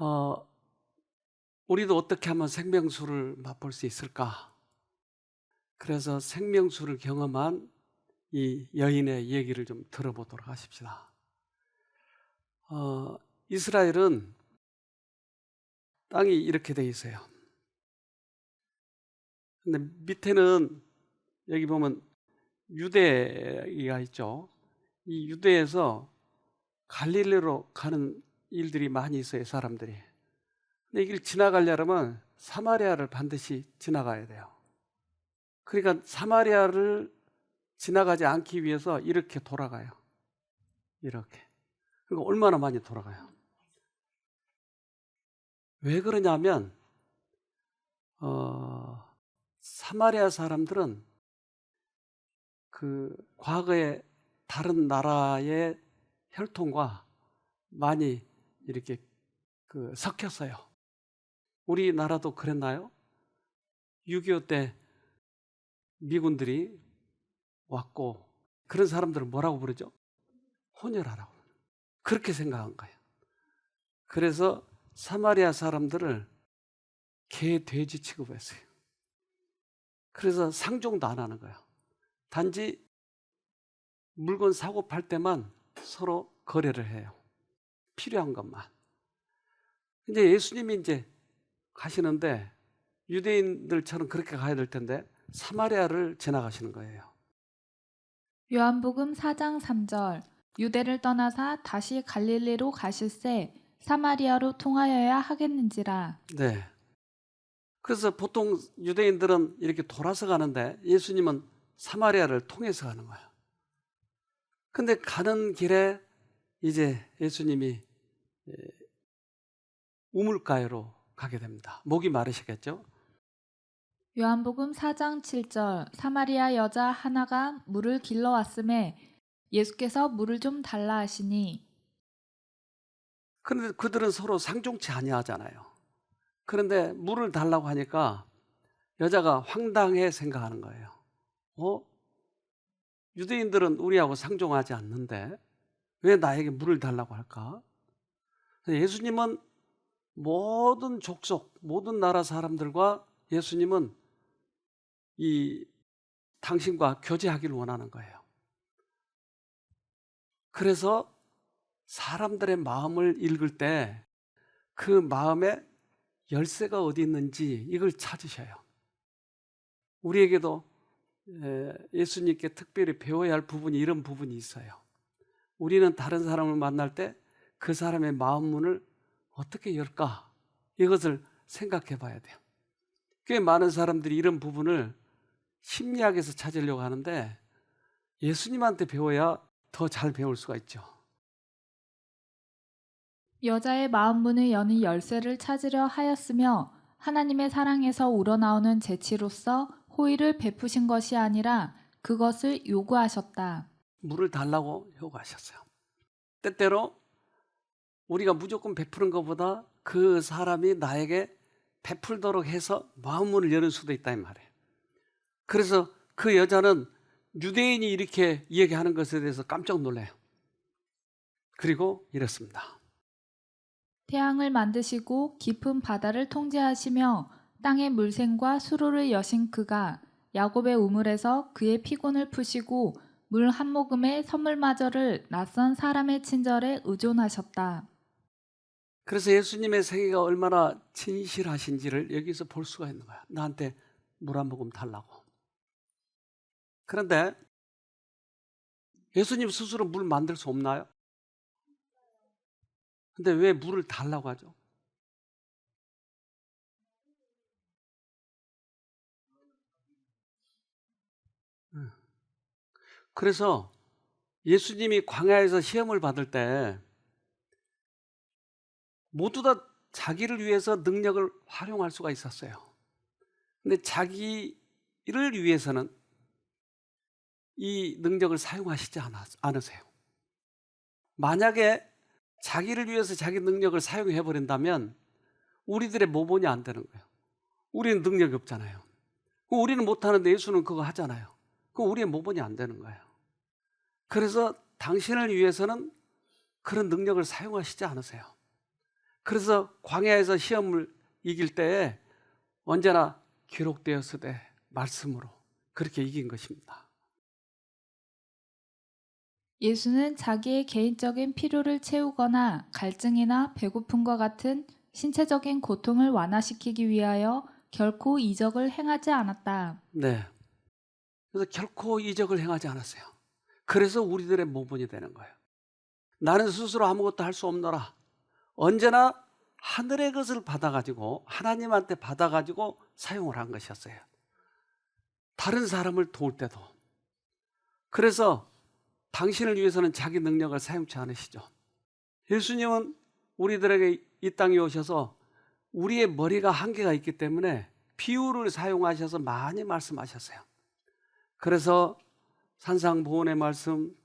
어, 우리도 어떻게 하면 생명수를 맛볼 수 있을까? 그래서 생명수를 경험한 이 여인의 얘기를 좀 들어보도록 하십시다. 이스라엘은 땅이 이렇게 돼 있어요. 근데 밑에는 여기 보면 유대가 있죠. 이 유대에서 갈릴리로 가는 일들이 많이 있어요, 사람들이. 근데 이 길 지나가려면 사마리아를 반드시 지나가야 돼요. 그러니까 사마리아를 지나가지 않기 위해서 이렇게 돌아가요. 이렇게. 그러니까 얼마나 많이 돌아가요. 왜 그러냐면 사마리아 사람들은 그 과거에 다른 나라의 혈통과 많이 이렇게 섞였어요. 우리나라도 그랬나요? 6.25 때 미군들이 왔고 그런 사람들은 뭐라고 부르죠? 혼혈하라고. 그렇게 생각한 거예요. 그래서 사마리아 사람들을 개, 돼지 취급했어요. 그래서 상종도 안 하는 거예요. 단지 물건 사고 팔 때만 서로 거래를 해요. 필요한 것만. 근데 예수님이 이제 가시는데 유대인들처럼 그렇게 가야 될 텐데 사마리아를 지나가시는 거예요. 요한복음 4장 3절 유대를 떠나사 다시 갈릴리로 가실새 사마리아로 통하여야 하겠는지라. 네. 그래서 보통 유대인들은 이렇게 돌아서 가는데 예수님은 사마리아를 통해서 가는 거예요. 근데 가는 길에 이제 예수님이 우물가로 가게 됩니다. 목이 마르시겠죠? 요한복음 4장 7절 사마리아 여자 하나가 물을 길러왔음에 예수께서 물을 좀 달라 하시니. 그런데 그들은 서로 상종치 아니하잖아요. 그런데 물을 달라고 하니까 여자가 황당해 생각하는 거예요. 어? 유대인들은 우리하고 상종하지 않는데 왜 나에게 물을 달라고 할까? 예수님은 모든 족속, 모든 나라 사람들과 예수님은 이 당신과 교제하기를 원하는 거예요. 그래서 사람들의 마음을 읽을 때 그 마음에 열쇠가 어디 있는지 이걸 찾으셔요. 우리에게도 예수님께 특별히 배워야 할 부분이 이런 부분이 있어요. 우리는 다른 사람을 만날 때 그 사람의 마음 문을 어떻게 열까? 이것을 생각해 봐야 돼요. 꽤 많은 사람들이 이런 부분을 심리학에서 찾으려고 하는데 예수님한테 배워야 더 잘 배울 수가 있죠. 여자의 마음 문을 여는 열쇠를 찾으려 하였으며 하나님의 사랑에서 우러나오는 재치로서 호의를 베푸신 것이 아니라 그것을 요구하셨다. 물을 달라고 요구하셨어요. 때때로 우리가 무조건 베푸는 것보다 그 사람이 나에게 베풀도록 해서 마음 문을 여는 수도 있다 이 말이에요. 그래서 그 여자는 유대인이 이렇게 이야기하는 것에 대해서 깜짝 놀래요. 그리고 이렇습니다. 태양을 만드시고 깊은 바다를 통제하시며 땅의 물샘과 수로를 여신 그가 야곱의 우물에서 그의 피곤을 푸시고 물 한 모금의 선물마저를 낯선 사람의 친절에 의존하셨다. 그래서 예수님의 생애가 얼마나 진실하신지를 여기서 볼 수가 있는 거야. 나한테 물 한 모금 달라고. 그런데 예수님 스스로 물 만들 수 없나요? 근데 왜 물을 달라고 하죠? 음. 그래서 예수님이 광야에서 시험을 받을 때 모두 다 자기를 위해서 능력을 활용할 수가 있었어요. 근데 자기를 위해서는 이 능력을 사용하시지 않으세요. 만약에 자기를 위해서 자기 능력을 사용해 버린다면 우리들의 모본이 안 되는 거예요. 우리는 능력이 없잖아요. 우리는 못하는데 예수는 그거 하잖아요. 그럼 우리의 모본이 안 되는 거예요. 그래서 당신을 위해서는 그런 능력을 사용하시지 않으세요. 그래서 광야에서 시험을 이길 때에 언제나 기록되었으되 말씀으로 그렇게 이긴 것입니다. 예수는 자기의 개인적인 필요를 채우거나 갈증이나 배고픔과 같은 신체적인 고통을 완화시키기 위하여 결코 이적을 행하지 않았다. 네. 그래서 결코 이적을 행하지 않았어요. 그래서 우리들의 모본이 되는 거예요. 나는 스스로 아무것도 할 수 없노라. 언제나 하늘의 것을 받아가지고 하나님한테 받아가지고 사용을 한 것이었어요. 다른 사람을 도울 때도. 그래서 당신을 위해서는 자기 능력을 사용치 않으시죠. 예수님은 우리들에게 이 땅에 오셔서 우리의 머리가 한계가 있기 때문에 비유를 사용하셔서 많이 말씀하셨어요. 그래서 산상보훈의 말씀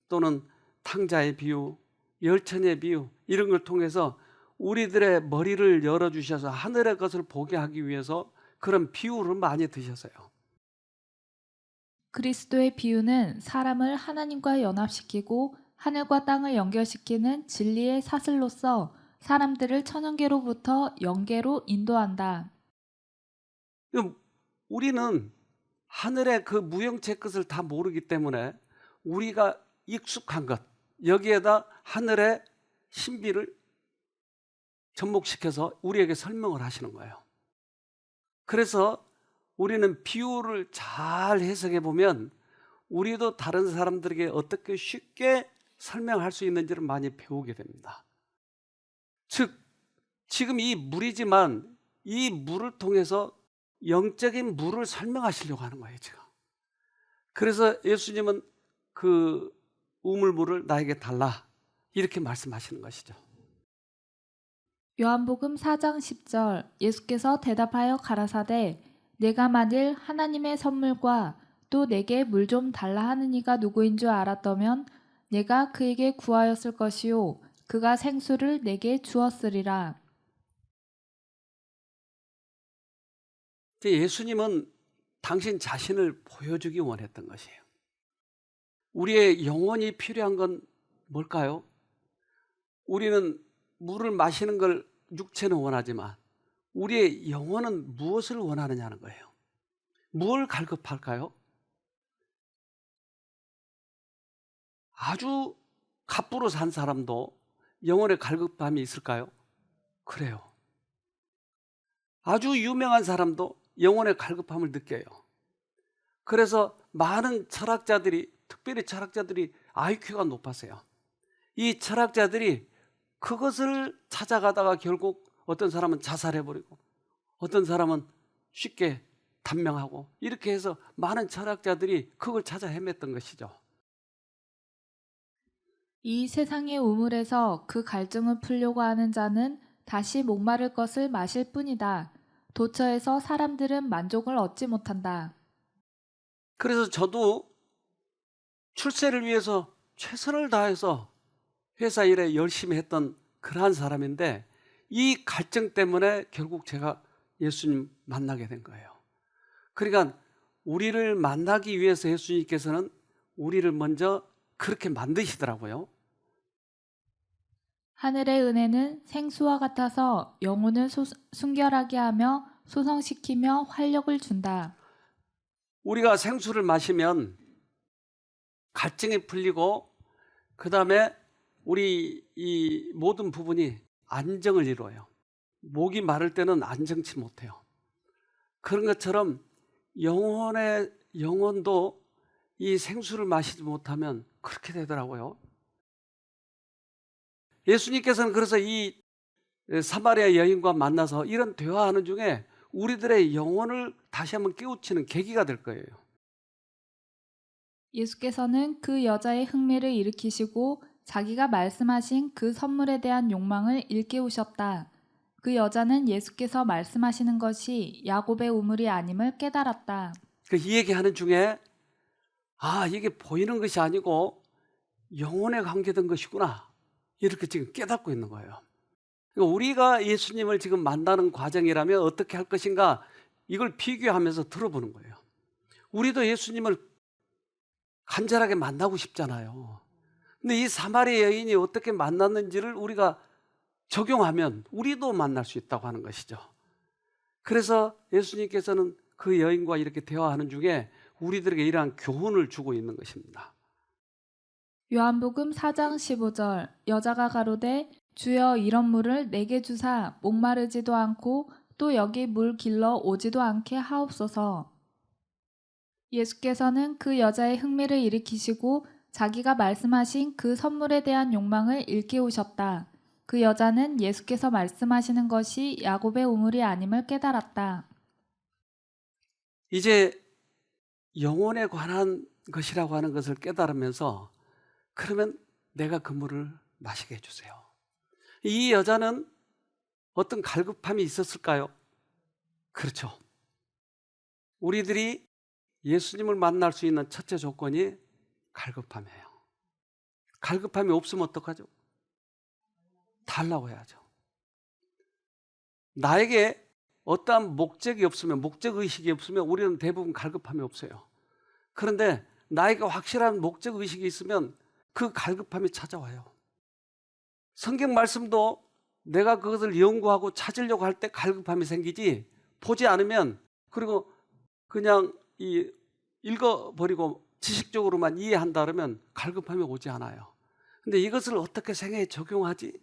또는 탕자의 비유, 열천의 비유 이런 걸 통해서 우리들의 머리를 열어주셔서 하늘의 것을 보게 하기 위해서 그런 비유를 많이 드셨어요. 그리스도의 비유는 사람을 하나님과 연합시키고 하늘과 땅을 연결시키는 진리의 사슬로서 사람들을 천연계로부터 영계로 인도한다. 우리는 하늘의 그 무형체 것을 다 모르기 때문에 우리가 익숙한 것, 여기에다 하늘의 신비를 접목시켜서 우리에게 설명을 하시는 거예요. 그래서 우리는 비유를 잘 해석해 보면 우리도 다른 사람들에게 어떻게 쉽게 설명할 수 있는지를 많이 배우게 됩니다. 즉, 지금 이 물이지만 이 물을 통해서 영적인 물을 설명하시려고 하는 거예요, 지금. 그래서 예수님은 그 우물물을 나에게 달라 이렇게 말씀하시는 것이죠. 요한복음 4장 10절 예수께서 대답하여 가라사대 내가 만일 하나님의 선물과 또 내게 물 좀 달라 하는 이가 누구인 줄 알았더면 내가 그에게 구하였을 것이요 그가 생수를 내게 주었으리라. 예수님은 당신 자신을 보여주기 원했던 것이에요. 우리의 영혼이 필요한 건 뭘까요? 우리는 물을 마시는 걸 육체는 원하지만 우리의 영혼은 무엇을 원하느냐는 거예요. 뭘 갈급할까요? 아주 갑부로 산 사람도 영혼의 갈급함이 있을까요? 그래요. 아주 유명한 사람도 영혼의 갈급함을 느껴요. 그래서 많은 철학자들이, 특별히 철학자들이 IQ가 높았어요. 이 철학자들이 그것을 찾아가다가 결국 어떤 사람은 자살해버리고 어떤 사람은 쉽게 단명하고 이렇게 해서 많은 철학자들이 그걸 찾아 헤맸던 것이죠. 이 세상의 우물에서 그 갈증을 풀려고 하는 자는 다시 목마를 것을 마실 뿐이다. 도처에서 사람들은 만족을 얻지 못한다. 그래서 저도 출세를 위해서 최선을 다해서 회사 일에 열심히 했던 그러한 사람인데 이 갈증 때문에 결국 제가 예수님 만나게 된 거예요. 그러니까 우리를 만나기 위해서 예수님께서는 우리를 먼저 그렇게 만드시더라고요. 하늘의 은혜는 생수와 같아서 영혼을 순결하게 하며 소성시키며 활력을 준다. 우리가 생수를 마시면 갈증이 풀리고 그 다음에 우리 이 모든 부분이 안정을 이루어요. 목이 마를 때는 안정치 못해요. 그런 것처럼 영혼도 이 생수를 마시지 못하면 그렇게 되더라고요. 예수님께서는 그래서 이 사마리아 여인과 만나서 이런 대화하는 중에 우리들의 영혼을 다시 한번 깨우치는 계기가 될 거예요. 예수께서는 그 여자의 흥미를 일으키시고 자기가 말씀하신 그 선물에 대한 욕망을 일깨우셨다. 그 여자는 예수께서 말씀하시는 것이 야곱의 우물이 아님을 깨달았다. 이 얘기하는 중에 이게 보이는 것이 아니고 영혼에 관계된 것이구나 이렇게 지금 깨닫고 있는 거예요. 그러니까 우리가 예수님을 지금 만나는 과정이라면 어떻게 할 것인가 이걸 비교하면서 들어보는 거예요. 우리도 예수님을 간절하게 만나고 싶잖아요. 근데 이 사마리아 여인이 어떻게 만났는지를 우리가 적용하면 우리도 만날 수 있다고 하는 것이죠. 그래서 예수님께서는 그 여인과 이렇게 대화하는 중에 우리들에게 이러한 교훈을 주고 있는 것입니다. 요한복음 4장 15절 여자가 가로되 주여 이런 물을 내게 주사 목마르지도 않고 또 여기 물 길러 오지도 않게 하옵소서. 예수께서는 그 여자의 흥미를 일으키시고 자기가 말씀하신 그 선물에 대한 욕망을 일깨우셨다. 그 여자는 예수께서 말씀하시는 것이 야곱의 우물이 아님을 깨달았다. 이제 영혼에 관한 것이라고 하는 것을 깨달으면서 그러면 내가 그 물을 마시게 해주세요. 이 여자는 어떤 갈급함이 있었을까요? 그렇죠. 우리들이 예수님을 만날 수 있는 첫째 조건이 갈급함이에요. 갈급함이 없으면 어떡하죠? 달라고 해야죠. 나에게 어떠한 목적이 없으면, 목적의식이 없으면 우리는 대부분 갈급함이 없어요. 그런데 나에게 확실한 목적의식이 있으면 그 갈급함이 찾아와요. 성경 말씀도 내가 그것을 연구하고 찾으려고 할 때 갈급함이 생기지, 보지 않으면 그리고 그냥 읽어버리고 지식적으로만 이해한다 그러면 갈급함이 오지 않아요. 근데 이것을 어떻게 생애에 적용하지?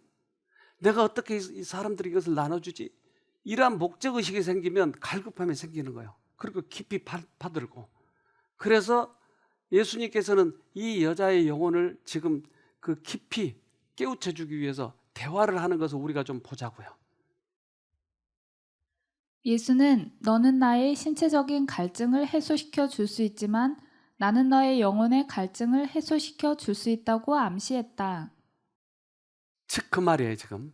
내가 어떻게 이 사람들이 이것을 나눠주지? 이러한 목적의식이 생기면 갈급함이 생기는 거예요. 그리고 깊이 파들고. 그래서 예수님께서는 이 여자의 영혼을 지금 그 깊이 깨우쳐주기 위해서 대화를 하는 것을 우리가 좀 보자고요. 예수는 너는 나의 신체적인 갈증을 해소시켜 줄 수 있지만 나는 너의 영혼의 갈증을 해소시켜 줄 수 있다고 암시했다. 즉 그 말이에요 지금.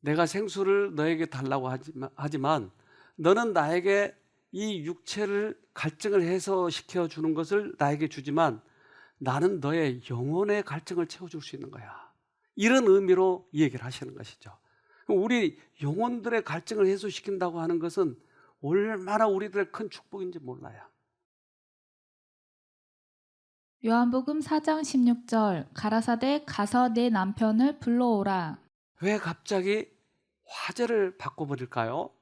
내가 생수를 너에게 달라고 하지만 너는 나에게 이 육체를 갈증을 해소시켜 주는 것을 나에게 주지만 나는 너의 영혼의 갈증을 채워줄 수 있는 거야. 이런 의미로 이 얘기를 하시는 것이죠. 우리 영혼들의 갈증을 해소시킨다고 하는 것은 얼마나 우리들의 큰 축복인지 몰라요. 요한복음 4장 16절 가라사대 가서 내 남편을 불러오라. 왜 갑자기 화제를 바꿔버릴까요?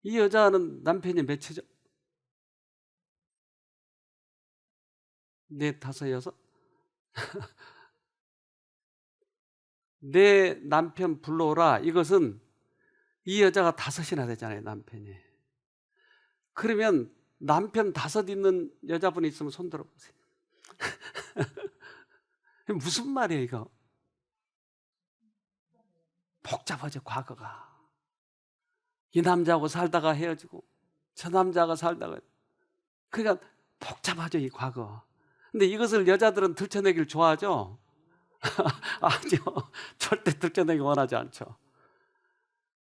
이 여자는 남편이 몇이죠? 네, 다섯, 여섯? 내 남편 불러오라. 이것은 이 여자가 다섯이나 되잖아요, 남편이. 그러면 남편 다섯 있는 여자분이 있으면 손 들어보세요. 무슨 말이에요, 이거? 복잡하죠, 과거가. 이 남자하고 살다가 헤어지고, 저 남자가 살다가. 그러니까 복잡하죠, 이 과거. 근데 이것을 여자들은 들춰내기를 좋아하죠? 아니요. 절대 들춰내기 원하지 않죠.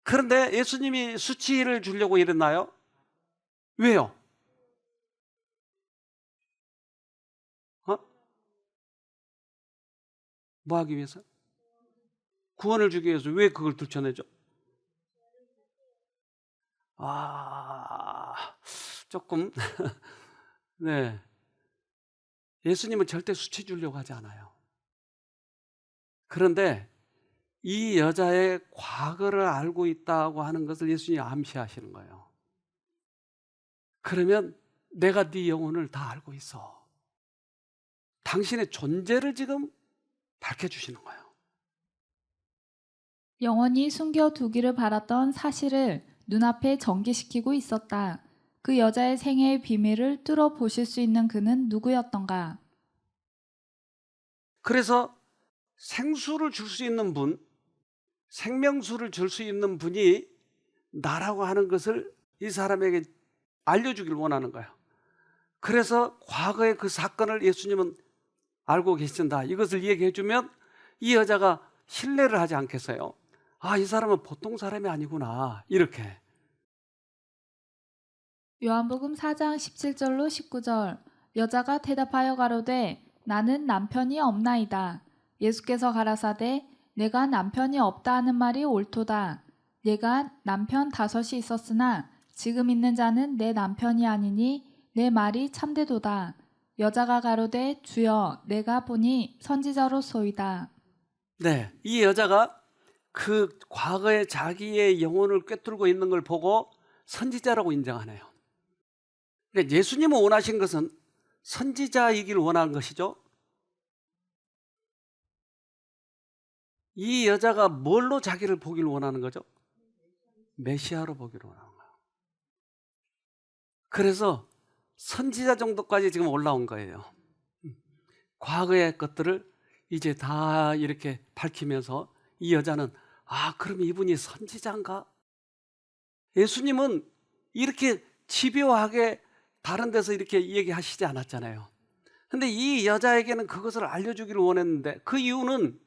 그런데 예수님이 수치를 주려고 이랬나요? 왜요? 뭐 하기 위해서? 구원을 주기 위해서. 왜 그걸 들춰내죠? 조금 네. 예수님은 절대 수치 주려고 하지 않아요. 그런데 이 여자의 과거를 알고 있다고 하는 것을 예수님이 암시하시는 거예요. 그러면 내가 네 영혼을 다 알고 있어. 당신의 존재를 지금 밝혀주시는 거예요. 영원히 숨겨두기를 바랐던 사실을 눈앞에 전개시키고 있었다. 그 여자의 생애의 비밀을 뚫어보실 수 있는 그는 누구였던가? 그래서 생수를 줄 수 있는 분, 생명수를 줄 수 있는 분이 나라고 하는 것을 이 사람에게 알려주길 원하는 거예요. 그래서 과거의 그 사건을 예수님은 알고 계신다. 이것을 얘기해 주면 이 여자가 신뢰를 하지 않겠어요? 이 사람은 보통 사람이 아니구나. 이렇게. 요한복음 4장 17절로 19절 여자가 대답하여 가로되 나는 남편이 없나이다. 예수께서 가라사대 내가 남편이 없다 하는 말이 옳도다. 내가 남편 5이 있었으나 지금 있는 자는 내 남편이 아니니 내 말이 참되도다. 여자가 가로되 주여 내가 보니 선지자로소이다. 네, 이 여자가 그 과거에 자기의 영혼을 꿰뚫고 있는 걸 보고 선지자라고 인정하네요. 그러니까 예수님은 원하신 것은 선지자이길 원하는 것이죠. 이 여자가 뭘로 자기를 보기를 원하는 거죠? 메시아로 보기를 원하는 거예요. 그래서 선지자 정도까지 지금 올라온 거예요. 과거의 것들을 이제 다 이렇게 밝히면서 이 여자는 그럼 이분이 선지자인가? 예수님은 이렇게 집요하게 다른 데서 이렇게 얘기하시지 않았잖아요. 근데 이 여자에게는 그것을 알려주기를 원했는데 그 이유는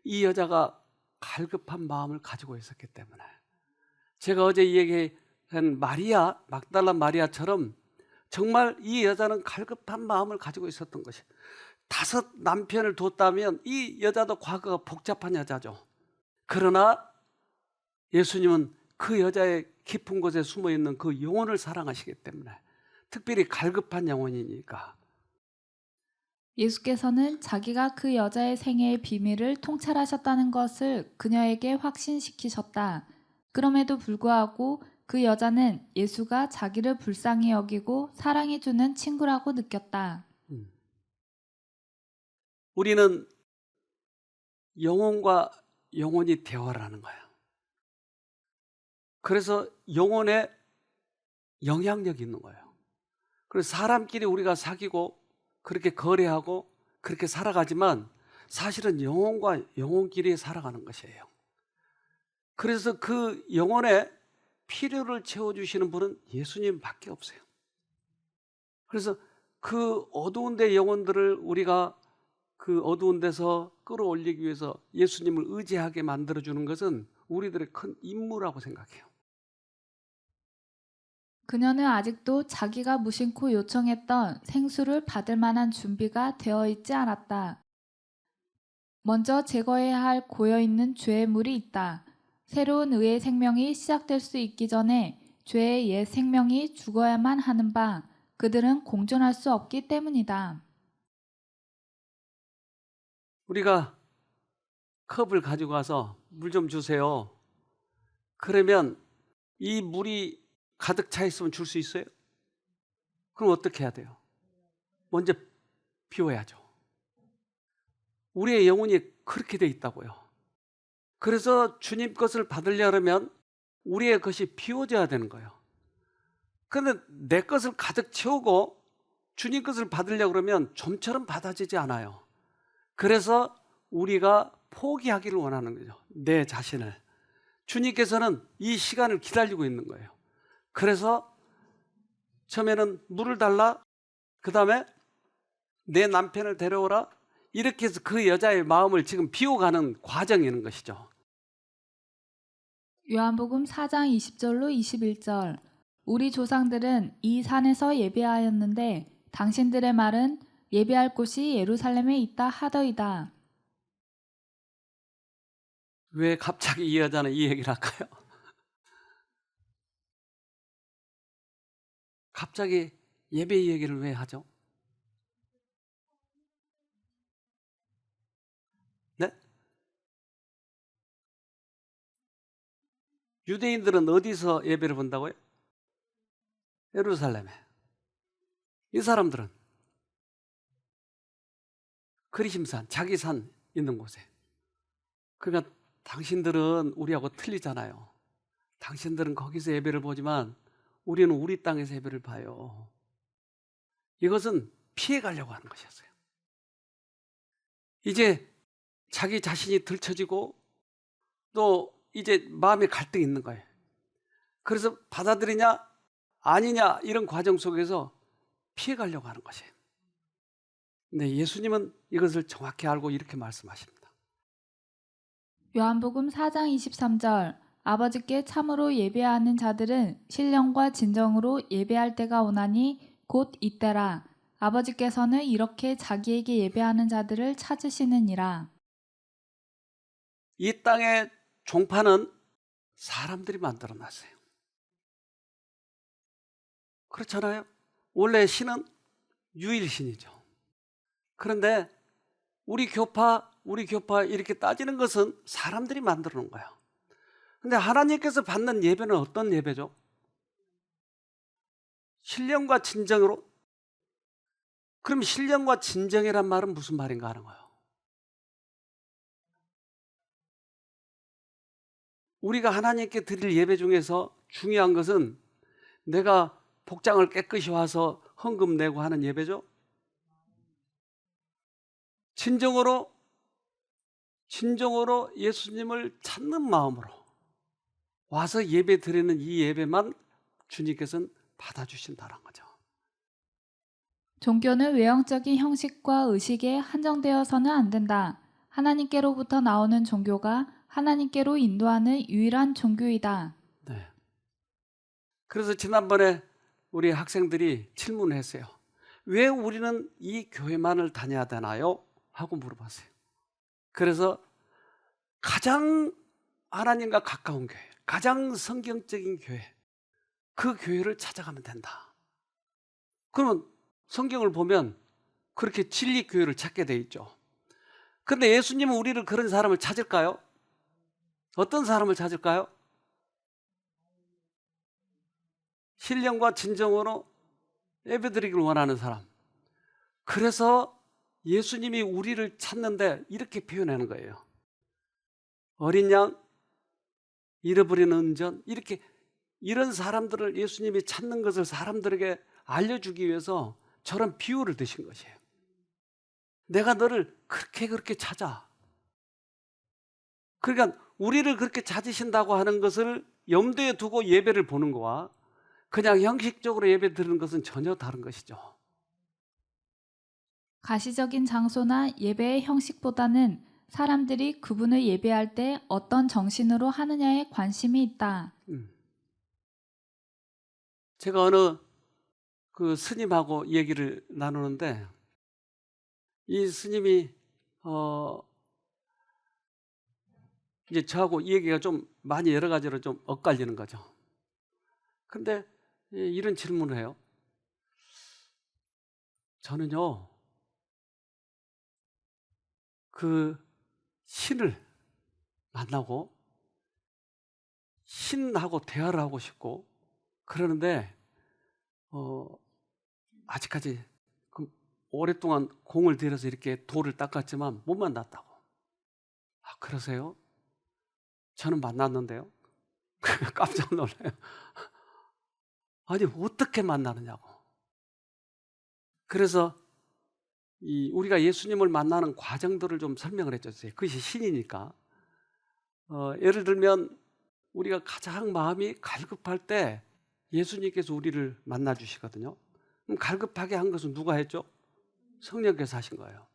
이 여자가 갈급한 마음을 가지고 있었기 때문에. 제가 어제 얘기한 마리아, 막달라 마리아처럼 정말 이 여자는 갈급한 마음을 가지고 있었던 것이, 5 남편을 뒀다면 이 여자도 과거가 복잡한 여자죠. 그러나 예수님은 그 여자의 깊은 곳에 숨어있는 그 영혼을 사랑하시기 때문에, 특별히 갈급한 영혼이니까. 예수께서는 자기가 그 여자의 생애의 비밀을 통찰하셨다는 것을 그녀에게 확신시키셨다. 그럼에도 불구하고 그 여자는 예수가 자기를 불쌍히 여기고 사랑해주는 친구라고 느꼈다. 우리는 영혼과 영혼이 대화를 하는 거예요. 그래서 영혼에 영향력이 있는 거예요. 그래서 사람끼리 우리가 사귀고 그렇게 거래하고 그렇게 살아가지만 사실은 영혼과 영혼끼리 살아가는 것이에요. 그래서 그 영혼의 필요를 채워주시는 분은 예수님밖에 없어요. 그래서 그 어두운 데 영혼들을 우리가 그 어두운 데서 끌어올리기 위해서 예수님을 의지하게 만들어주는 것은 우리들의 큰 임무라고 생각해요. 그녀는 아직도 자기가 무심코 요청했던 생수를 받을 만한 준비가 되어 있지 않았다. 먼저 제거해야 할 고여있는 죄의 물이 있다. 새로운 의의 생명이 시작될 수 있기 전에 죄의 옛 생명이 죽어야만 하는 바 그들은 공존할 수 없기 때문이다. 우리가 컵을 가지고 와서 물 좀 주세요. 그러면 이 물이 가득 차 있으면 줄 수 있어요? 그럼 어떻게 해야 돼요? 먼저 비워야죠. 우리의 영혼이 그렇게 돼 있다고요. 그래서 주님 것을 받으려면 우리의 것이 비워져야 되는 거예요. 그런데 내 것을 가득 채우고 주님 것을 받으려고 그러면 좀처럼 받아지지 않아요. 그래서 우리가 포기하기를 원하는 거죠. 내 자신을. 주님께서는 이 시간을 기다리고 있는 거예요. 그래서 처음에는 물을 달라, 그 다음에 내 남편을 데려오라, 이렇게 해서 그 여자의 마음을 지금 비워가는 과정이 있는 것이죠. 요한복음 4장 20절로 21절. 우리 조상들은 이 산에서 예배하였는데 당신들의 말은 예배할 곳이 예루살렘에 있다 하더이다. 왜 갑자기 이 여자는 이 얘기를 할까요? 갑자기 예배 얘기를 왜 하죠? 네? 유대인들은 어디서 예배를 본다고요? 예루살렘에. 이 사람들은 그리심산, 자기 산 있는 곳에. 그러니까 당신들은 우리하고 틀리잖아요. 당신들은 거기서 예배를 보지만 우리는 우리 땅에서 예배를 봐요. 이것은 피해가려고 하는 것이었어요. 이제 자기 자신이 들춰지고 또 이제 마음에 갈등이 있는 거예요. 그래서 받아들이냐 아니냐 이런 과정 속에서 피해가려고 하는 것이에요. 근데 예수님은 이것을 정확히 알고 이렇게 말씀하십니다. 요한복음 4장 23절. 아버지께 참으로 예배하는 자들은 신령과 진정으로 예배할 때가 오나니 곧 이때라. 아버지께서는 이렇게 자기에게 예배하는 자들을 찾으시느니라. 이 땅의 종파는 사람들이 만들어 놨어요. 그렇잖아요. 원래 신은 유일신이죠. 그런데 우리 교파 이렇게 따지는 것은 사람들이 만들어 놓은 거예요. 근데 하나님께서 받는 예배는 어떤 예배죠? 신령과 진정으로. 그럼 신령과 진정이란 말은 무슨 말인가 하는 거예요. 우리가 하나님께 드릴 예배 중에서 중요한 것은 내가 복장을 깨끗이 와서 헌금 내고 하는 예배죠. 진정으로 예수님을 찾는 마음으로 와서 예배 드리는 이 예배만 주님께서는 받아주신다는 거죠. 종교는 외형적인 형식과 의식에 한정되어서는 안 된다. 하나님께로부터 나오는 종교가 하나님께로 인도하는 유일한 종교이다. 네. 그래서 지난번에 우리 학생들이 질문을 했어요. 왜 우리는 이 교회만을 다녀야 되나요? 하고 물어봤어요. 그래서 가장 하나님과 가까운 교회, 가장 성경적인 교회, 그 교회를 찾아가면 된다. 그러면 성경을 보면 그렇게 진리 교회를 찾게 돼 있죠. 그런데 예수님은 우리를 그런 사람을 찾을까요? 어떤 사람을 찾을까요? 신령과 진정으로 예배드리기를 원하는 사람. 그래서 예수님이 우리를 찾는데 이렇게 표현하는 거예요. 어린 양, 잃어버린 은전, 이런 사람들을 예수님이 찾는 것을 사람들에게 알려주기 위해서 저런 비유를 드신 것이에요. 내가 너를 그렇게 찾아. 그러니까 우리를 그렇게 찾으신다고 하는 것을 염두에 두고 예배를 보는 거와 그냥 형식적으로 예배 드리는 것은 전혀 다른 것이죠. 가시적인 장소나 예배의 형식보다는 사람들이 그분을 예배할 때 어떤 정신으로 하느냐에 관심이 있다. 제가 어느 그 스님하고 얘기를 나누는데 이 스님이 이제 저하고 이 얘기가 좀 많이 여러 가지로 좀 엇갈리는 거죠. 근데 이런 질문을 해요. 저는요, 그 신을 만나고 신하고 대화를 하고 싶고 그러는데 아직까지 오랫동안 공을 들여서 이렇게 돌을 닦았지만 못 만났다고. 아, 그러세요? 저는 만났는데요. 깜짝 놀라요. 아니, 어떻게 만나느냐고. 그래서 우리가 예수님을 만나는 과정들을 좀 설명을 해줬어요. 그것이 신이니까. 예를 들면 우리가 가장 마음이 갈급할 때 예수님께서 우리를 만나 주시거든요. 그럼 갈급하게 한 것은 누가 했죠? 성령께서 하신 거예요.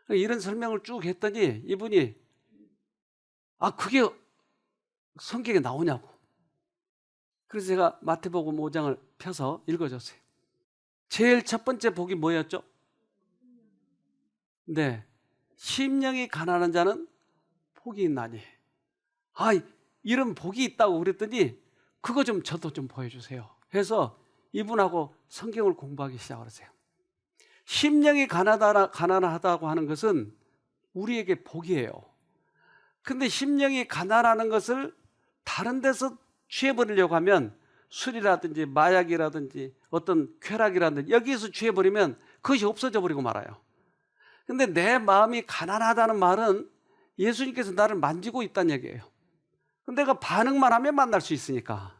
이런 설명을 쭉 했더니 이분이 그게 성경에 나오냐고. 그래서 제가 마태복음 5장을 펴서 읽어줬어요. 제일 첫 번째 복이 뭐였죠? 네, 심령이 가난한 자는 복이 있나니. 이런 복이 있다고 그랬더니 그거 좀 저도 좀 보여주세요. 해서 이분하고 성경을 공부하기 시작했어요. 심령이 가난하다고 하는 것은 우리에게 복이에요. 근데 심령이 가난하는 것을 다른 데서 취해버리려고 하면 술이라든지 마약이라든지 어떤 쾌락이라든지 여기에서 취해버리면 그것이 없어져 버리고 말아요. 근데 내 마음이 가난하다는 말은 예수님께서 나를 만지고 있다는 얘기예요. 근데 내가 반응만 하면 만날 수 있으니까.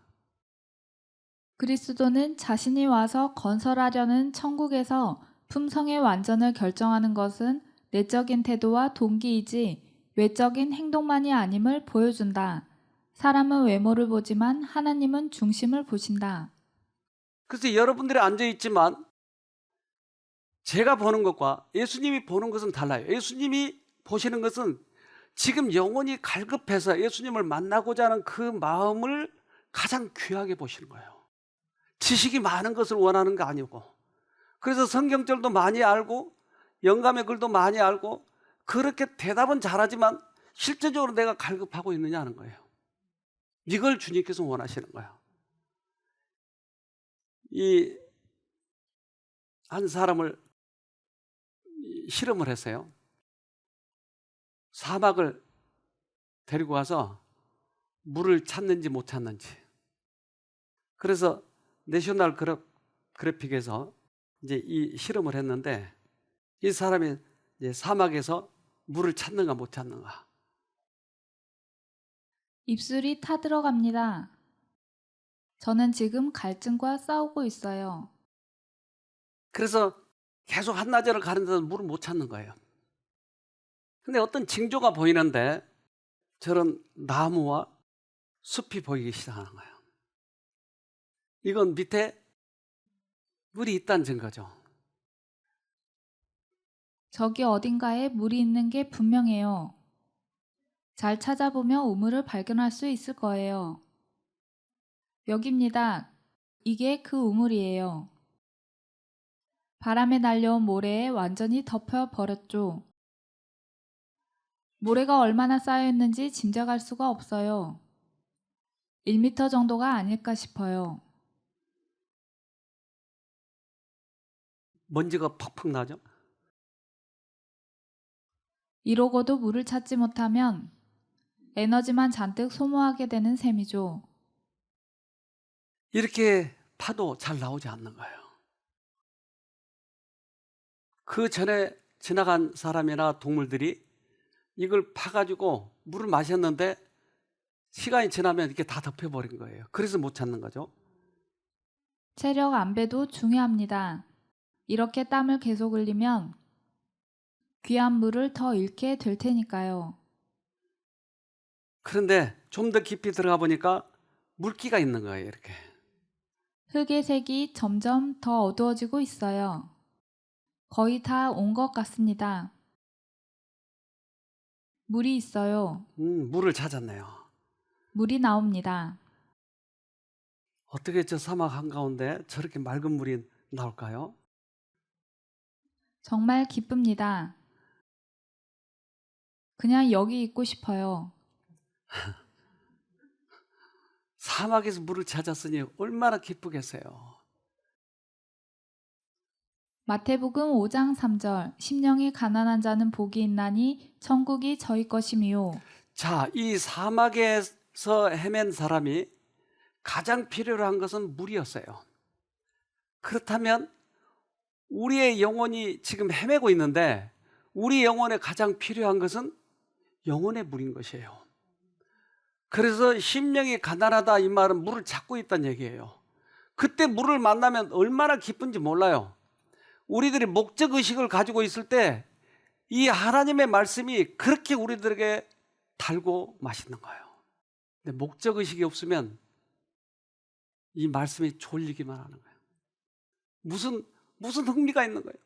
그리스도는 자신이 와서 건설하려는 천국에서 품성의 완전을 결정하는 것은 내적인 태도와 동기이지 외적인 행동만이 아님을 보여준다. 사람은 외모를 보지만 하나님은 중심을 보신다. 그래서 여러분들이 앉아있지만 제가 보는 것과 예수님이 보는 것은 달라요. 예수님이 보시는 것은 지금 영혼이 갈급해서 예수님을 만나고자 하는 그 마음을 가장 귀하게 보시는 거예요. 지식이 많은 것을 원하는 거 아니고, 그래서 성경절도 많이 알고 영감의 글도 많이 알고 그렇게 대답은 잘하지만 실제적으로 내가 갈급하고 있느냐 하는 거예요. 이걸 주님께서 원하시는 거예요. 이 한 사람을 실험을 했어요. 사막을 데리고 와서 물을 찾는지 못 찾는지. 그래서 내셔널 그래픽에서 이제 이 실험을 했는데 이 사람이 이제 사막에서 물을 찾는가 못 찾는가. 입술이 타들어갑니다. 저는 지금 갈증과 싸우고 있어요. 그래서 계속 한나절을 가는데도 물을 못 찾는 거예요. 근데 어떤 징조가 보이는데 저런 나무와 숲이 보이기 시작하는 거예요. 이건 밑에 물이 있다는 증거죠. 저기 어딘가에 물이 있는 게 분명해요. 잘 찾아보면 우물을 발견할 수 있을 거예요. 여기입니다. 이게 그 우물이에요. 바람에 날려온 모래에 완전히 덮여버렸죠. 모래가 얼마나 쌓여있는지 짐작할 수가 없어요. 1m 정도가 아닐까 싶어요. 먼지가 퍽퍽 나죠. 이러고도 물을 찾지 못하면 에너지만 잔뜩 소모하게 되는 셈이죠. 이렇게 파도 잘 나오지 않는 거예요. 그 전에 지나간 사람이나 동물들이 이걸 파가지고 물을 마셨는데 시간이 지나면 이렇게 다 덮여버린 거예요. 그래서 못 찾는 거죠. 체력 안배도 중요합니다. 이렇게 땀을 계속 흘리면 귀한 물을 더 잃게 될 테니까요. 그런데 좀 더 깊이 들어가 보니까 물기가 있는 거예요. 이렇게. 흙의 색이 점점 더 어두워지고 있어요. 거의 다 온 것 같습니다. 물이 있어요. 물을 찾았네요. 물이 나옵니다. 어떻게 저 사막 한가운데 저렇게 맑은 물이 나올까요? 정말 기쁩니다. 그냥 여기 있고 싶어요. 사막에서 물을 찾았으니 얼마나 기쁘겠어요. 마태복음 5장 3절 심령이 가난한 자는 복이 있나니 천국이 저희 것임이요. 자, 이 사막에서 헤맨 사람이 가장 필요로 한 것은 물이었어요. 그렇다면 우리의 영혼이 지금 헤매고 있는데 우리 영혼에 가장 필요한 것은 영혼의 물인 것이에요. 그래서 심령이 가난하다 이 말은 물을 찾고 있다는 얘기예요. 그때 물을 만나면 얼마나 기쁜지 몰라요. 우리들이 목적의식을 가지고 있을 때 이 하나님의 말씀이 그렇게 우리들에게 달고 맛있는 거예요. 근데 목적의식이 없으면 이 말씀이 졸리기만 하는 거예요. 무슨 흥미가 있는 거예요?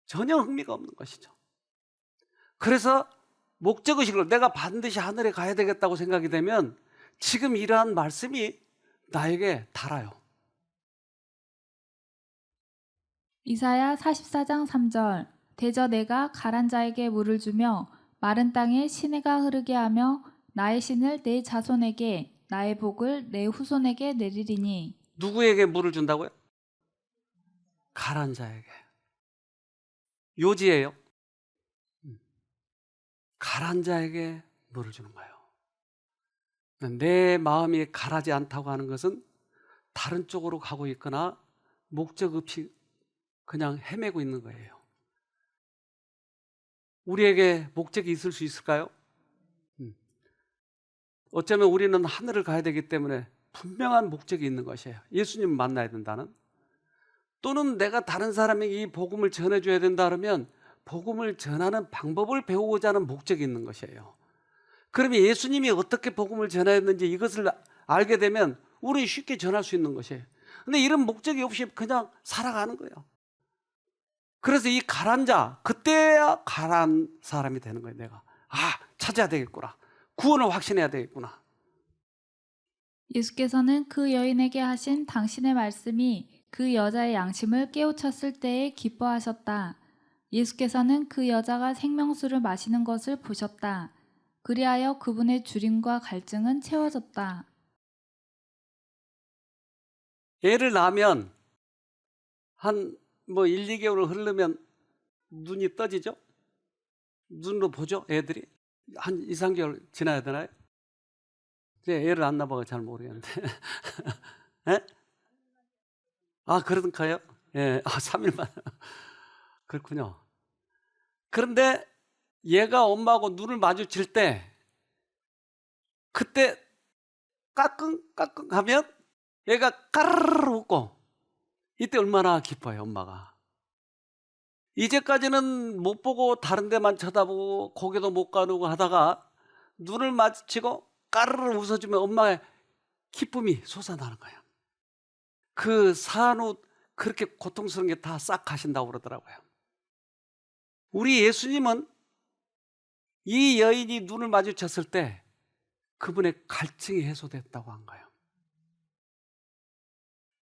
전혀 흥미가 없는 것이죠. 그래서 목적의식을 내가 반드시 하늘에 가야 되겠다고 생각이 되면 지금 이러한 말씀이 나에게 달아요. 이사야 44장 3절 대저 내가 가란 자에게 물을 주며 마른 땅에 시내가 흐르게 하며 나의 신을 내 자손에게 나의 복을 내 후손에게 내리리니. 누구에게 물을 준다고요? 가란 자에게. 요지예요. 가란 자에게 물을 주는 거예요. 내 마음이 가라지 않다고 하는 것은 다른 쪽으로 가고 있거나 목적 없이 그냥 헤매고 있는 거예요. 우리에게 목적이 있을 수 있을까요? 어쩌면 우리는 하늘을 가야 되기 때문에 분명한 목적이 있는 것이에요. 예수님을 만나야 된다는. 또는 내가 다른 사람에게 이 복음을 전해줘야 된다 그러면 복음을 전하는 방법을 배우고자 하는 목적이 있는 것이에요. 그러면 예수님이 어떻게 복음을 전하였는지 이것을 알게 되면 우리는 쉽게 전할 수 있는 것이에요. 근데 이런 목적이 없이 그냥 살아가는 거예요. 그래서 이 가란 자, 그때야 가란 사람이 되는 거예요. 내가 찾아야 되겠구나. 구원을 확신해야 되겠구나. 예수께서는 그 여인에게 하신 당신의 말씀이 그 여자의 양심을 깨우쳤을 때에 기뻐하셨다. 예수께서는 그 여자가 생명수를 마시는 것을 보셨다. 그리하여 그분의 주림과 갈증은 채워졌다. 애를 낳으면 한 1, 2개월 흐르면 눈이 떠지죠? 눈으로 보죠, 애들이? 한 2, 3개월 지나야 되나요? 이제 애를 안 낳아봐서 잘 모르겠는데. 예? 아, 그러던가요? 예, 3일만. 그렇군요. 그런데 얘가 엄마하고 눈을 마주칠 때, 그때 까꿍까꿍 하면 얘가 까르르 웃고, 이때 얼마나 기뻐요, 엄마가. 이제까지는 못 보고 다른 데만 쳐다보고 고개도 못 가누고 하다가 눈을 마주치고 까르르 웃어주면 엄마의 기쁨이 솟아나는 거예요. 그 산후 그렇게 고통스러운 게 다 싹 가신다고 그러더라고요. 우리 예수님은 이 여인이 눈을 마주쳤을 때 그분의 갈증이 해소됐다고 한 거예요.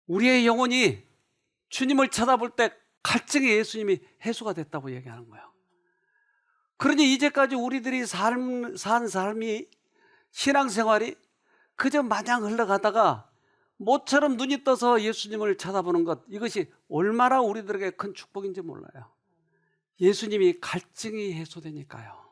우리의 영혼이 주님을 쳐다볼 때 갈증이 예수님이 해소가 됐다고 얘기하는 거예요. 그러니 이제까지 우리들이 산 삶이, 신앙생활이 그저 마냥 흘러가다가 모처럼 눈이 떠서 예수님을 쳐다보는 것, 이것이 얼마나 우리들에게 큰 축복인지 몰라요. 예수님이 갈증이 해소되니까요.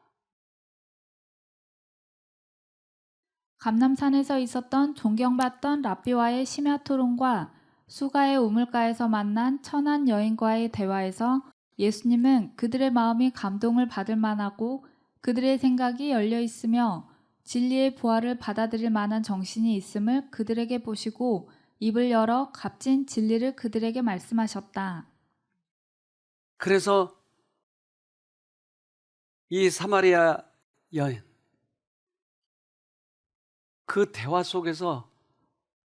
감람산에서 있었던 존경받던 랍비와의 심야 토론과 수가의 우물가에서 만난 천한 여인과의 대화에서 예수님은 그들의 마음이 감동을 받을 만하고 그들의 생각이 열려 있으며 진리의 부활을 받아들일 만한 정신이 있음을 그들에게 보시고 입을 열어 값진 진리를 그들에게 말씀하셨다. 그래서 이 사마리아 여인, 그 대화 속에서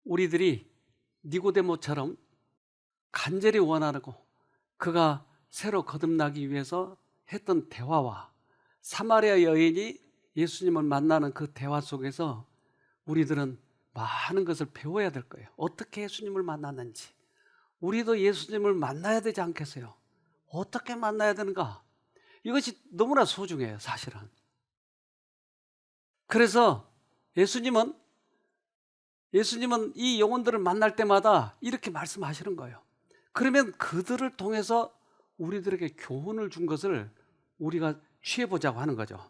우리들이 니고데모처럼 간절히 원하고 그가 새로 거듭나기 위해서 했던 대화와 사마리아 여인이 예수님을 만나는 그 대화 속에서 우리들은 많은 것을 배워야 될 거예요. 어떻게 예수님을 만났는지. 우리도 예수님을 만나야 되지 않겠어요? 어떻게 만나야 되는가? 이것이 너무나 소중해요, 사실은. 그래서 예수님은 이 영혼들을 만날 때마다 이렇게 말씀하시는 거예요. 그러면 그들을 통해서 우리들에게 교훈을 준 것을 우리가 취해보자고 하는 거죠.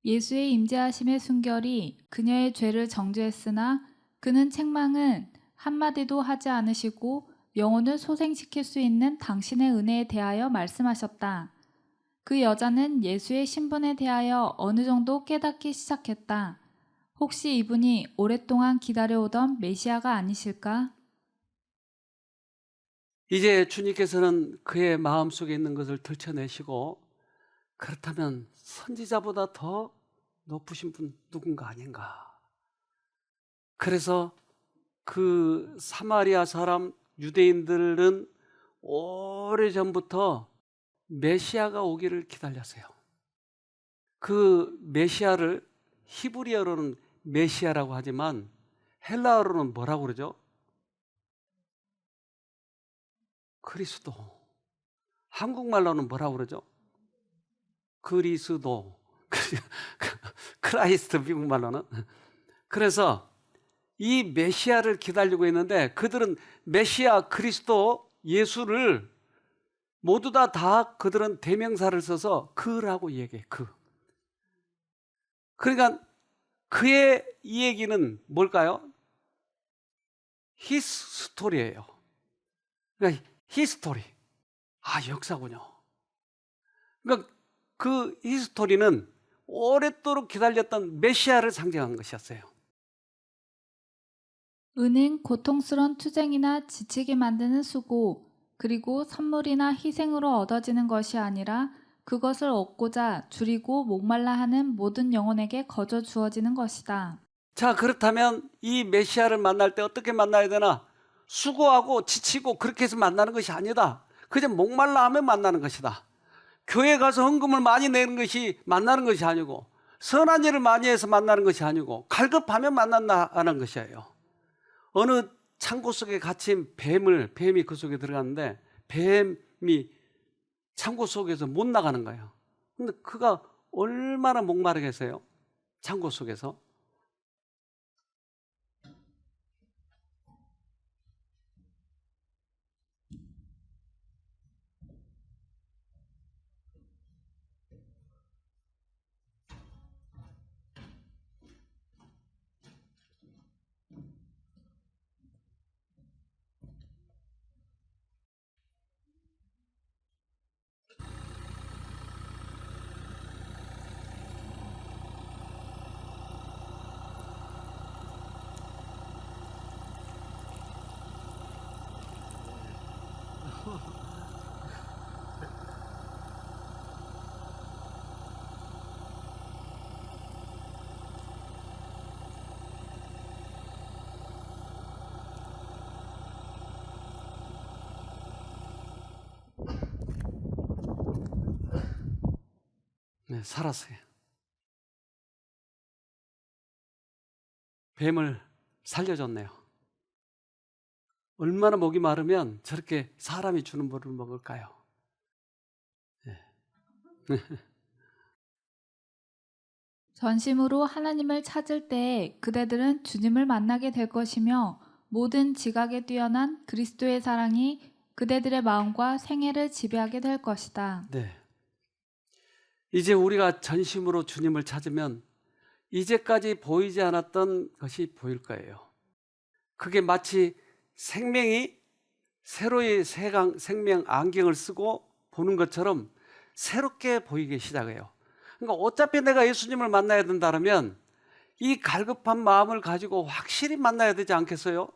예수의 임재하심의 순결이 그녀의 죄를 정죄했으나 그는 책망은 한마디도 하지 않으시고 영혼을 소생시킬 수 있는 당신의 은혜에 대하여 말씀하셨다. 그 여자는 예수의 신분에 대하여 어느 정도 깨닫기 시작했다. 혹시 이분이 오랫동안 기다려오던 메시아가 아니실까? 이제 주님께서는 그의 마음속에 있는 것을 들춰내시고, 그렇다면 선지자보다 더 높으신 분 누군가 아닌가. 그래서 그 사마리아 사람 유대인들은 오래전부터 메시아가 오기를 기다렸어요. 그 메시아를 히브리어로는 메시아라고 하지만 헬라어로는 뭐라고 그러죠? 그리스도. 한국말로는 뭐라고 그러죠? 그리스도. 크라이스트, 미국말로는. 그래서 이 메시아를 기다리고 있는데 그들은 메시아 그리스도 예수를 모두 다 그들은 대명사를 써서 그라고 얘기해. 그. 그러니까 그의 이 얘기는 뭘까요? 히스 스토리예요. 그러니까 히스토리. 아, 역사군요. 그러니까 그 히스토리는 오랫도록 기다렸던 메시아를 상징한 것이었어요. 은은 고통스러운 투쟁이나 지치게 만드는 수고, 그리고 선물이나 희생으로 얻어지는 것이 아니라 그것을 얻고자 줄이고 목말라 하는 모든 영혼에게 거저 주어지는 것이다. 자, 그렇다면 이 메시아를 만날 때 어떻게 만나야 되나? 수고하고 지치고 그렇게 해서 만나는 것이 아니다. 그냥 목말라 하면 만나는 것이다. 교회 가서 헌금을 많이 내는 것이 만나는 것이 아니고, 선한 일을 많이 해서 만나는 것이 아니고, 갈급하면 만난다는 것이에요. 어느 창고 속에 갇힌 뱀이 그 속에 들어갔는데 뱀이 창고 속에서 못 나가는 거예요. 근데 그가 얼마나 목마르겠어요? 창고 속에서. 네, 살았어요. 뱀을 살려줬네요. 얼마나 목이 마르면 저렇게 사람이 주는 물을 먹을까요? 네. 전심으로 하나님을 찾을 때 그대들은 주님을 만나게 될 것이며 모든 지각에 뛰어난 그리스도의 사랑이 그대들의 마음과 생애를 지배하게 될 것이다. 네. 이제 우리가 전심으로 주님을 찾으면 이제까지 보이지 않았던 것이 보일 거예요. 그게 마치 생명이 새로이 생명 안경을 쓰고 보는 것처럼 새롭게 보이기 시작해요. 그러니까 어차피 내가 예수님을 만나야 된다면 이 갈급한 마음을 가지고 확실히 만나야 되지 않겠어요?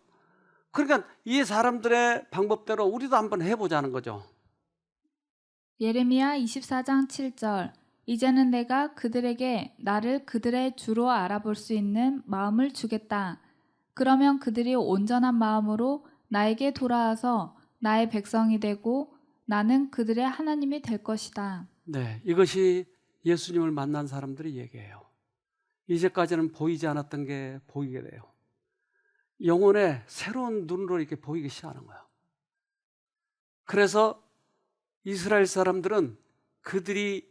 그러니까 이 사람들의 방법대로 우리도 한번 해보자는 거죠. 예레미야 24장 7절 이제는 내가 그들에게 나를 그들의 주로 알아볼 수 있는 마음을 주겠다. 그러면 그들이 온전한 마음으로 나에게 돌아와서 나의 백성이 되고 나는 그들의 하나님이 될 것이다. 네, 이것이 예수님을 만난 사람들이 얘기해요. 이제까지는 보이지 않았던 게 보이게 돼요. 영혼의 새로운 눈으로 이렇게 보이기 시작하는 거예요. 그래서 이스라엘 사람들은 그들이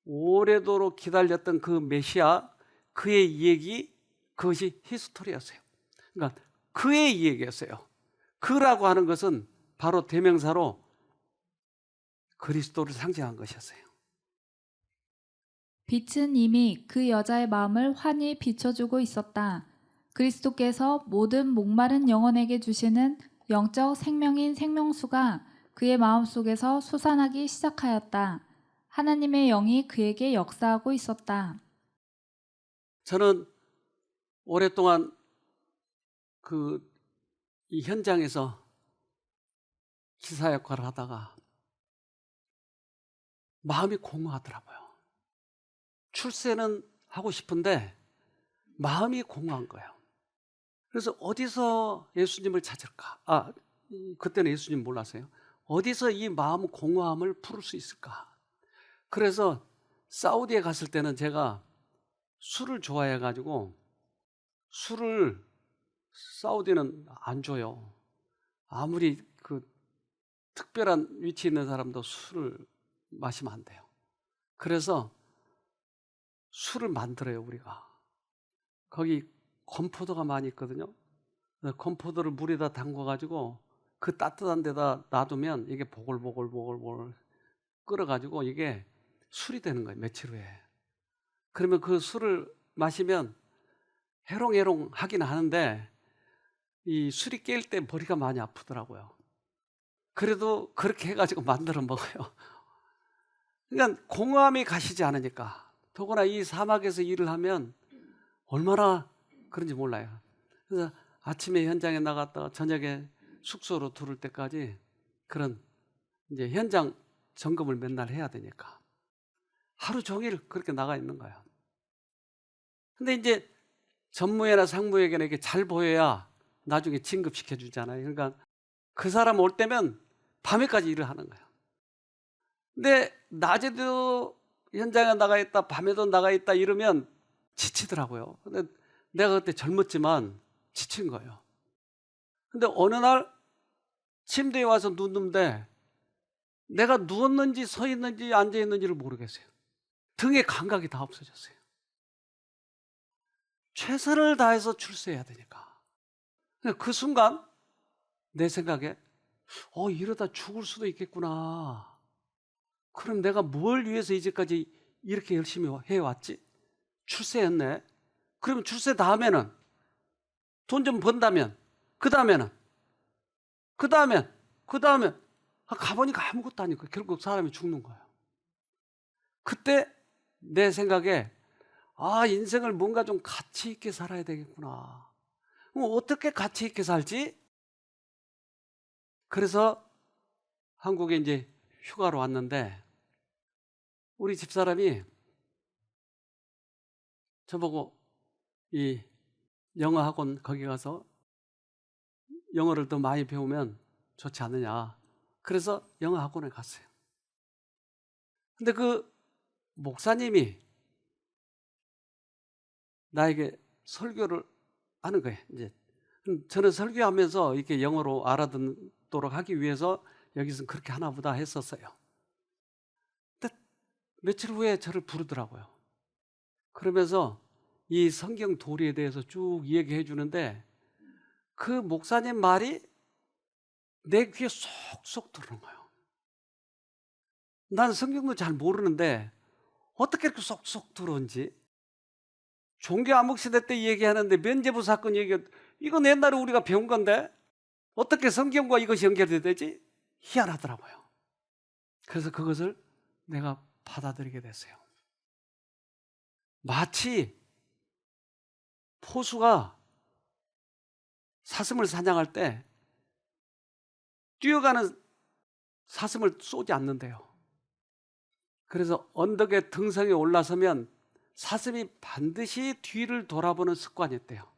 오래도록 기다렸던 그 메시아, 그의 이야기, 그것이 히스토리였어요. 그러니까 그의 이야기였어요. 그라고 하는 것은 바로 대명사로 그리스도를 상징한 것이었어요. 빛은 이미 그 여자의 마음을 환히 비춰주고 있었다. 그리스도께서 모든 목마른 영혼에게 주시는 영적 생명인 생명수가 그의 마음속에서 솟아나기 시작하였다. 하나님의 영이 그에게 역사하고 있었다. 저는 오랫동안 이 현장에서 기사 역할을 하다가 마음이 공허하더라고요. 출세는 하고 싶은데 마음이 공허한 거예요. 그래서 어디서 예수님을 찾을까? 그때는 예수님 몰랐어요. 어디서 이 마음 공허함을 풀을 수 있을까? 그래서 사우디에 갔을 때는 제가 술을 좋아해가지고 술을 사우디는 안 줘요. 아무리 그 특별한 위치에 있는 사람도 술을 마시면 안 돼요. 그래서 술을 만들어요, 우리가. 거기 건포도가 많이 있거든요. 건포도를 물에다 담궈가지고 그 따뜻한 데다 놔두면 이게 보글보글 끓어가지고 이게 술이 되는 거예요, 며칠 후에. 그러면 그 술을 마시면 해롱해롱 하긴 하는데 이 술이 깰 때 머리가 많이 아프더라고요. 그래도 그렇게 해가지고 만들어 먹어요. 그러니까 공허함이 가시지 않으니까. 더구나 이 사막에서 일을 하면 얼마나 그런지 몰라요. 그래서 아침에 현장에 나갔다가 저녁에 숙소로 들어올 때까지 그런 이제 현장 점검을 맨날 해야 되니까 하루 종일 그렇게 나가 있는 거예요. 근데 이제 전무회나 상무에게는 이게 잘 보여야 나중에 진급시켜 주잖아요. 그러니까 그 사람 올 때면 밤에까지 일을 하는 거예요. 근데 낮에도 현장에 나가 있다, 밤에도 나가 있다 이러면 지치더라고요. 근데 내가 그때 젊었지만 지친 거예요. 근데 어느 날 침대에 와서 눕는데 내가 누웠는지 서 있는지 앉아 있는지를 모르겠어요. 등의 감각이 다 없어졌어요. 최선을 다해서 출세해야 되니까. 그 순간 내 생각에 이러다 죽을 수도 있겠구나. 그럼 내가 뭘 위해서 이제까지 이렇게 열심히 해왔지? 출세했네. 그러면 출세 다음에는 돈 좀 번다면 그 다음에는 가보니까 아무것도 아니고 결국 사람이 죽는 거예요. 그때 내 생각에 인생을 뭔가 좀 가치 있게 살아야 되겠구나. 그럼 어떻게 가치 있게 살지? 그래서 한국에 이제 휴가로 왔는데 우리 집사람이 저보고 이 영어 학원 거기 가서 영어를 더 많이 배우면 좋지 않느냐. 그래서 영어 학원에 갔어요. 근데 그 목사님이 나에게 설교를 하는 거예요. 이제 저는 설교하면서 이렇게 영어로 알아듣도록 하기 위해서 여기서 그렇게 하나 보다 했었어요. 근데 며칠 후에 저를 부르더라고요. 그러면서 이 성경 도리에 대해서 쭉 얘기해 주는데 그 목사님 말이 내 귀에 쏙쏙 들어오는 거예요. 난 성경도 잘 모르는데 어떻게 이렇게 쏙쏙 들어온지. 종교 암흑 시대 때 얘기하는데 면죄부 사건 얘기, 이건 옛날에 우리가 배운 건데 어떻게 성경과 이것이 연결이 되지? 희한하더라고요. 그래서 그것을 내가 받아들이게 됐어요. 마치 포수가 사슴을 사냥할 때 뛰어가는 사슴을 쏘지 않는데요. 그래서 언덕에 등성에 올라서면 사슴이 반드시 뒤를 돌아보는 습관이 있대요.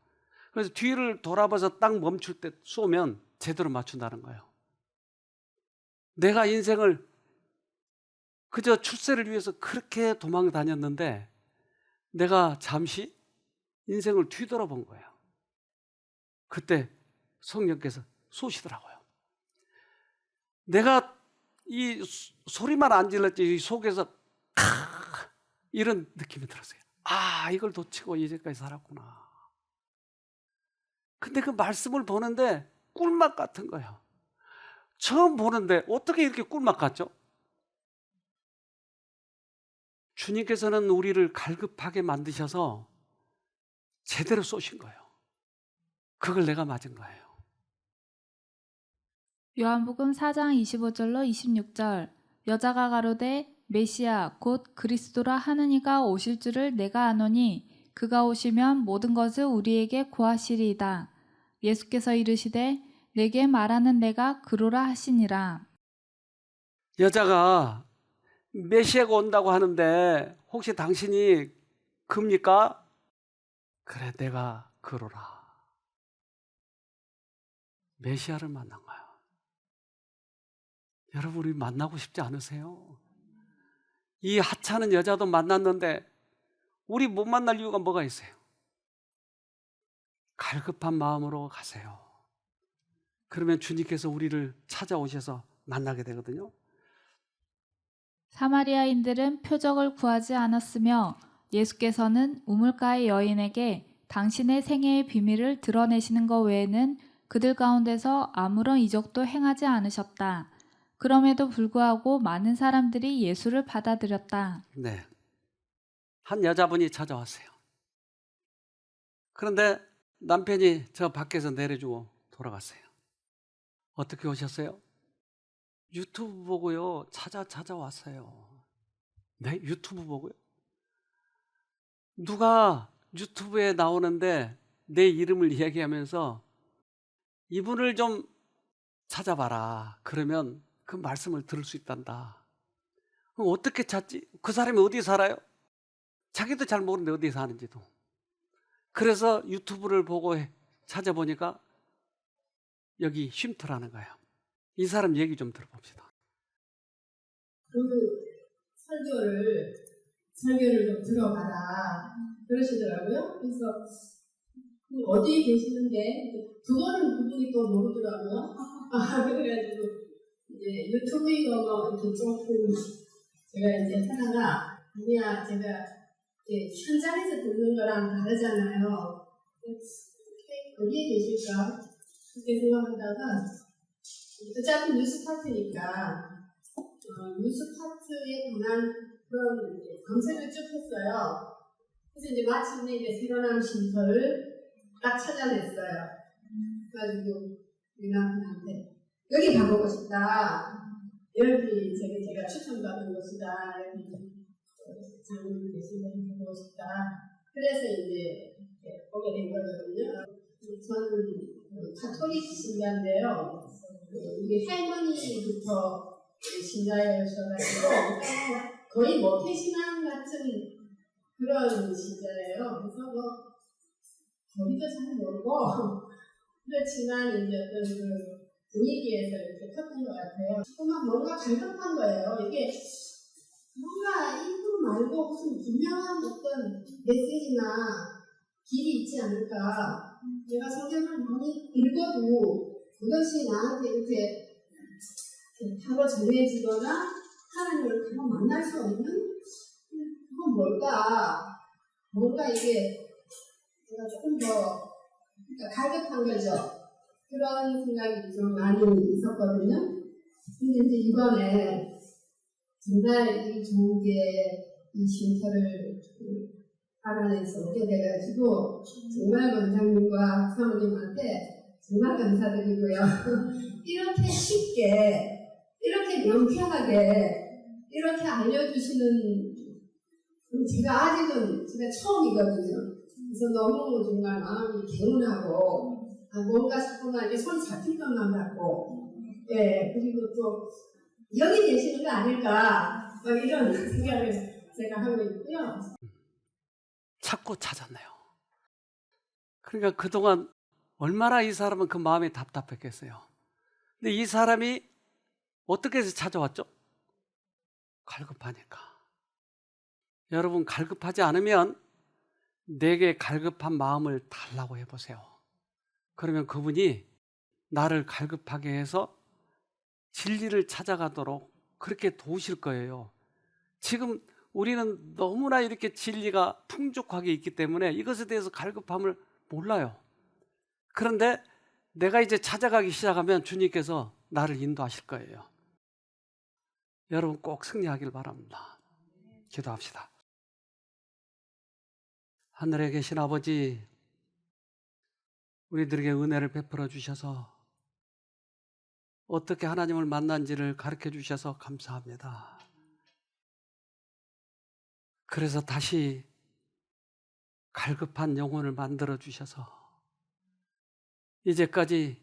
그래서 뒤를 돌아봐서 딱 멈출 때 쏘면 제대로 맞춘다는 거예요. 내가 인생을 그저 출세를 위해서 그렇게 도망 다녔는데 내가 잠시 인생을 뒤돌아본 거예요. 그때 성령께서 쏘시더라고요. 내가 이 소리만 안 질렀지 속에서 이런 느낌이 들었어요. 아, 이걸 놓치고 이제까지 살았구나. 근데 그 말씀을 보는데 꿀맛 같은 거예요. 처음 보는데 어떻게 이렇게 꿀맛 같죠? 주님께서는 우리를 갈급하게 만드셔서 제대로 쏘신 거예요. 그걸 내가 맞은 거예요. 요한복음 4장 25절로 26절. 여자가 가로되 메시아 곧 그리스도라 하는 이가 오실 줄을 내가 아노니 그가 오시면 모든 것을 우리에게 고하시리이다. 예수께서 이르시되 내게 말하는 내가 그로라 하시니라. 여자가 메시아가 온다고 하는데 혹시 당신이 그입니까? 그래, 내가 그로라. 메시아를 만난 거예요. 여러분, 우리 만나고 싶지 않으세요? 이 하찮은 여자도 만났는데 우리 못 만날 이유가 뭐가 있어요? 갈급한 마음으로 가세요. 그러면 주님께서 우리를 찾아오셔서 만나게 되거든요. 사마리아인들은 표적을 구하지 않았으며 예수께서는 우물가의 여인에게 당신의 생애의 비밀을 드러내시는 것 외에는 그들 가운데서 아무런 이적도 행하지 않으셨다. 그럼에도 불구하고 많은 사람들이 예수를 받아들였다. 네. 한 여자분이 찾아왔어요. 그런데 남편이 저 밖에서 내려주고 돌아갔어요. 어떻게 오셨어요? 유튜브 보고요. 찾아왔어요. 네? 유튜브 보고요? 누가 유튜브에 나오는데 내 이름을 이야기하면서 이분을 좀 찾아봐라. 그러면 그 말씀을 들을 수 있단다. 그럼 어떻게 찾지? 그 사람이 어디 살아요? 자기도 잘 모르는데 어디 사는지도. 그래서 유튜브를 보고 찾아보니까 여기 쉼터라는 거예요. 이 사람 얘기 좀 들어봅시다. 그 설교를 좀 들어봐라 그러시더라고요. 그래서 그 어디에 계시는데 그분이 또 모르더라고요. 그래가지고 이제 유튜브이고 뭐 이렇게 조금 제가 이제 하다가 아니야 제가 이제 현장에서 듣는 거랑 다르잖아요. 어디에 계실까 그렇게 생각하다가 어차피 뉴스 파트니까 뉴스 파트에 관한 그런 검색을 쭉 했어요. 그래서 이제 마침내 이제 새로운 쉼터를 딱 찾아냈어요. 그래가지고 우리 남편한테 여기 가보고 싶다. 여기 제가 추천받은 곳이다. 여기 장로님 계신데 가보고 싶다. 그래서 이제 보게 된 거거든요. 저는 가톨릭 신자인데요. 이게 할머니부터 신자여셔가지고 거의 모태신앙 같은 그런 신자예요. 그래서 저희도 잘 모르고 그렇지만 이제 어떤 그 분위기에서 이렇게 컸던 것 같아요. 조금만 뭔가 갈급한 거예요. 이게 뭔가 이거 말고 무슨 분명한 어떤 메시지나 길이 있지 않을까. 내가 성경을 많이 읽어도 그것이 나한테 이렇게 바로 전해지거나 하나님을 바로 만날 수 없는 그건 뭘까? 뭔가 이게 제가 조금 더 그러니까 갈급한 거죠. 그런 생각이 좀 많이 있었거든요. 근데 이제 이번에 정말 이 좋게 이 쉼터를 알아내서 오게 돼가지고 정말 원장님과 사모님한테 정말 감사드리고요. 이렇게 쉽게, 이렇게 명쾌하게, 이렇게 알려주시는 제가 아직은 제가 처음이거든요. 그래서 너무 정말 마음이 개운하고 뭔가 자꾸만 이렇게 손 잡힐 것만 같고 그리고 또 여기 계시는 거 아닐까 이런 생각을 제가 하고 있고요. 찾고 찾았네요. 그러니까 그동안 얼마나 이 사람은 그 마음이 답답했겠어요. 근데 이 사람이 어떻게 해서 찾아왔죠? 갈급하니까. 여러분, 갈급하지 않으면 내게 갈급한 마음을 달라고 해보세요. 그러면 그분이 나를 갈급하게 해서 진리를 찾아가도록 그렇게 도우실 거예요. 지금 우리는 너무나 이렇게 진리가 풍족하게 있기 때문에 이것에 대해서 갈급함을 몰라요. 그런데 내가 이제 찾아가기 시작하면 주님께서 나를 인도하실 거예요. 여러분 꼭 승리하길 바랍니다. 기도합시다. 하늘에 계신 아버지, 우리들에게 은혜를 베풀어 주셔서 어떻게 하나님을 만난지를 가르쳐 주셔서 감사합니다. 그래서 다시 갈급한 영혼을 만들어 주셔서 이제까지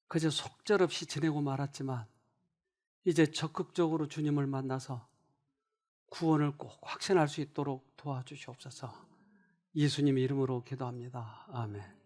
그저 속절없이 지내고 말았지만 이제 적극적으로 주님을 만나서 구원을 꼭 확신할 수 있도록 도와주시옵소서. 예수님 이름으로 기도합니다. 아멘.